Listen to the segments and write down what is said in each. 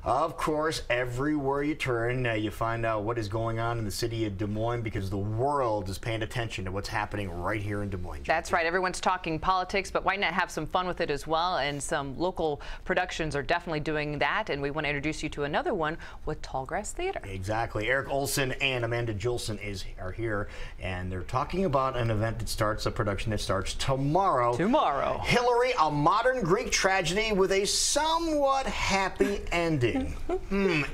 Of course, everywhere you turn, you find out what is going on in the city of Des Moines because the world is paying attention to what's happening right here in Des Moines. That's right. Everyone's talking politics, but why not have some fun with it as well? And some local productions are definitely doing that. And we want to introduce you to another one with Tallgrass Theater. Exactly. Eric Olson and Amanda Jolson are here, and they're talking about an event that starts, a production that starts tomorrow. Hillary, a modern Greek tragedy with a somewhat happy ending.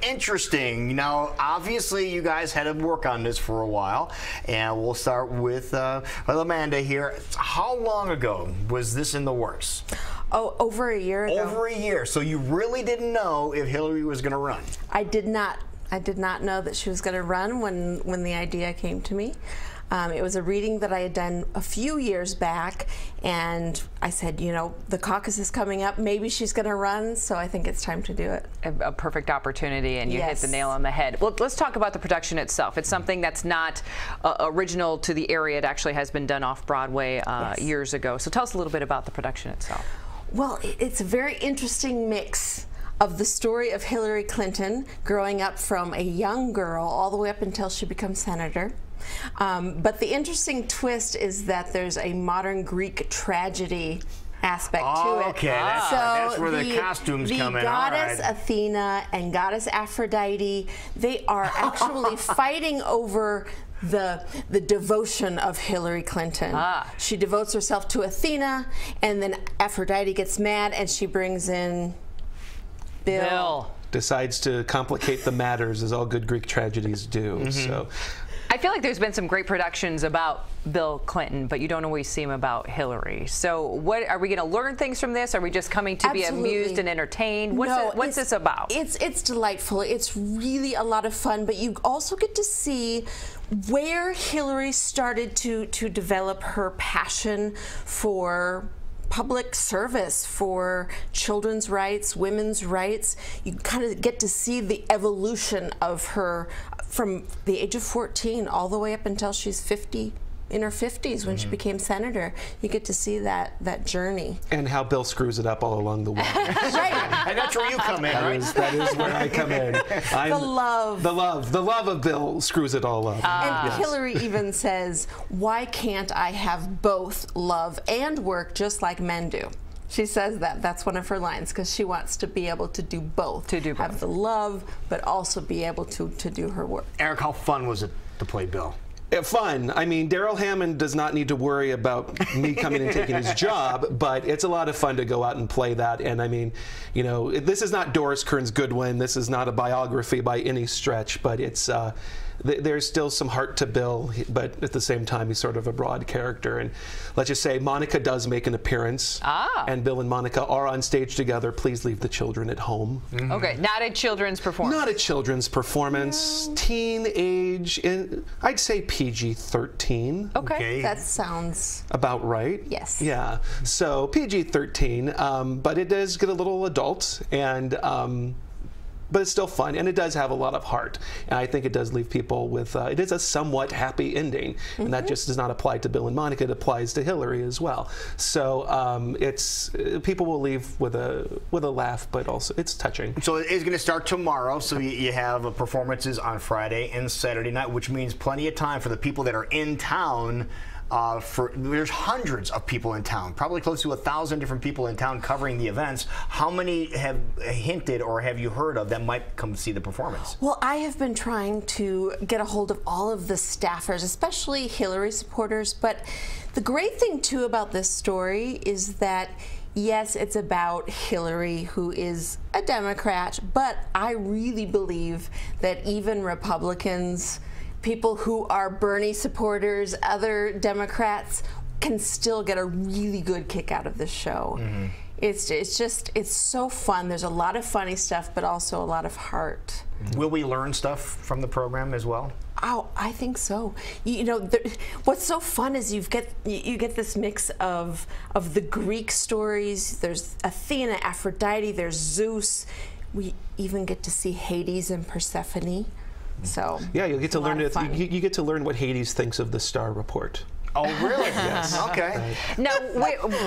Interesting. Now, obviously, you guys had to work on this for a while, and we'll start with Amanda here. How long ago was this in the works? Oh, over a year ago. Over a year. So you really didn't know if Hillary was going to run? I did not. I did not know that she was going to run when the idea came to me. It was a reading that I had done a few years back, and I said, you know, the caucus is coming up. Maybe she's going to run, so I think it's time to do it. A perfect opportunity, and you hit the nail on the head. Well, let's talk about the production itself. It's something that's not original to the area. It actually has been done off-Broadway years ago. So tell us a little bit about the production itself. Well, it's a very interesting mix of the story of Hillary Clinton growing up from a young girl all the way up until she becomes senator. But the interesting twist is that there's a modern Greek tragedy aspect to it. Okay, that's where the costumes come in. The goddess Athena and goddess Aphrodite, they are actually fighting over the devotion of Hillary Clinton. She devotes herself to Athena, and then Aphrodite gets mad and she brings in Bill. Decides to complicate the matters, as all good Greek tragedies do. So I feel like there's been some great productions about Bill Clinton, but you don't always see them about Hillary. So what are we going to learn things from this? Are we just coming to be amused and entertained? What's this about? It's delightful. It's really a lot of fun, but you also get to see where Hillary started to develop her passion for public service, for children's rights, women's rights. You kind of get to see the evolution of her from the age of 14 all the way up until she's 50, in her 50s when she became senator. You get to see that journey. And how Bill screws it up all along the way. Right. And that's where you come in, right? That is where I come in. The love of Bill screws it all up. And Hillary even says, why can't I have both love and work just like men do? She says that. That's one of her lines, because she wants to be able to do both. Have the love, but also be able to do her work. Eric, how fun was it to play Bill? Fun. I mean, Daryl Hammond does not need to worry about me coming and taking his job, but it's a lot of fun to go out and play that. And I mean, you know, this is not Doris Kearns Goodwin. This is not a biography by any stretch, but it's there's still some heart to Bill, but at the same time, he's sort of a broad character. And let's just say Monica does make an appearance, and Bill and Monica are on stage together. Please leave the children at home. Okay, not a children's performance. Not a children's performance. Teen age, I'd say PG-13. Okay, that sounds about right. Yes. Yeah. So PG-13, but it does get a little adult, and but it's still fun, and it does have a lot of heart. And I think it does leave people with, it is a somewhat happy ending. And that just does not apply to Bill and Monica, it applies to Hillary as well. So people will leave with a laugh, but also it's touching. So it is going to start tomorrow, so you have performances on Friday and Saturday night, which means plenty of time for the people that are in town. There's hundreds of people in town, probably close to 1,000 different people in town covering the events. How many have hinted or have you heard of that might come see the performance? Well, I have been trying to get a hold of all of the staffers, especially Hillary supporters. But the great thing, too, about this story is that, yes, it's about Hillary, who is a Democrat, but I really believe that even Republicans, people who are Bernie supporters, other Democrats, can still get a really good kick out of this show. It's so fun. There's a lot of funny stuff, but also a lot of heart. Will we learn stuff from the program as well? Oh, I think so. You know, what's so fun is you get this mix of the Greek stories. There's Athena, Aphrodite, there's Zeus. We even get to see Hades and Persephone. So yeah, you'll get to learn it. You get to learn what Hades thinks of the Star Report. Oh, really? Yes. Okay. Now,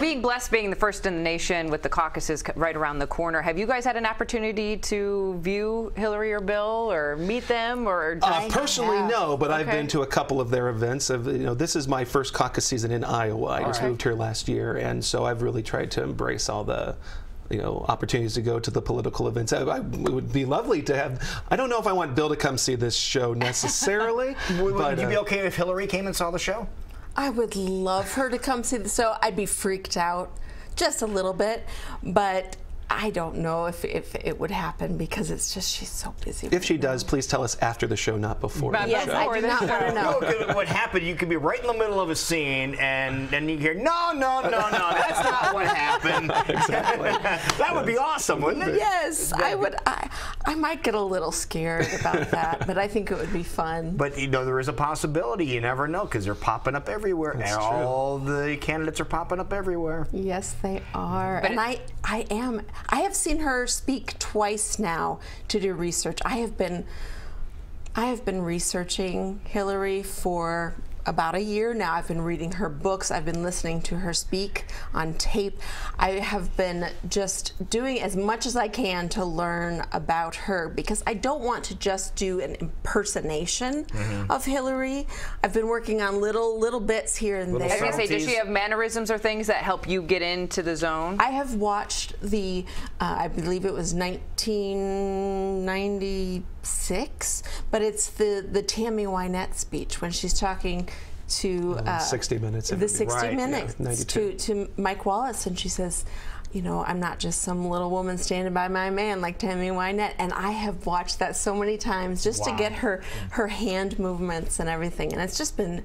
being blessed being the first in the nation with the caucuses right around the corner, have you guys had an opportunity to view Hillary or Bill or meet them? Or personally, no, but I've been to a couple of their events. This is my first caucus season in Iowa. I just moved here last year, and so I've really tried to embrace all the opportunities to go to the political events. It would be lovely to have. I don't know if I want Bill to come see this show necessarily. Would you be okay if Hillary came and saw the show? I would love her to come see the show. I'd be freaked out just a little bit, but I don't know if it would happen because it's just she's so busy. If she does, please tell us after the show, not before the show. Yes, I do not want to know. No, what happened, you could be right in the middle of a scene and then you hear, no, that's not what happened. Exactly. That would be awesome, wouldn't it? Yes, I would. I might get a little scared about that, but I think it would be fun. But there is a possibility. You never know because they're popping up everywhere. That's and true. All the candidates are popping up everywhere. Yes, they are. But and I have seen her speak twice now to do research. I have been researching Hillary for about a year now. I've been reading her books. I've been listening to her speak on tape. I have been just doing as much as I can to learn about her because I don't want to just do an impersonation of Hillary. I've been working on little bits here and there. I was going to say, does she have mannerisms or things that help you get into the zone? I have watched the, I believe it was 1996, but it's the Tammy Wynette speech when she's talking to 60 Minutes. The 60 Minutes yeah, to Mike Wallace, and she says, I'm not just some little woman standing by my man like Tammy Wynette. And I have watched that so many times just to get her hand movements and everything, and it's just been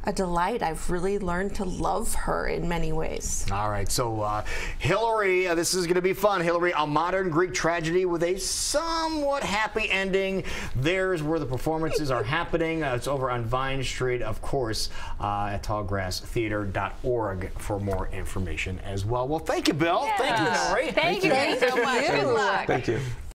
a delight. I've really learned to love her in many ways. All right, so Hillary, this is going to be fun. Hillary, a modern Greek tragedy with a somewhat happy ending. There's where the performances are happening. It's over on Vine Street, of course, at tallgrasstheater.org for more information as well. Well, thank you, Bill. Yeah. Thank you, Hillary. Thank you so much. Good luck. Thank you.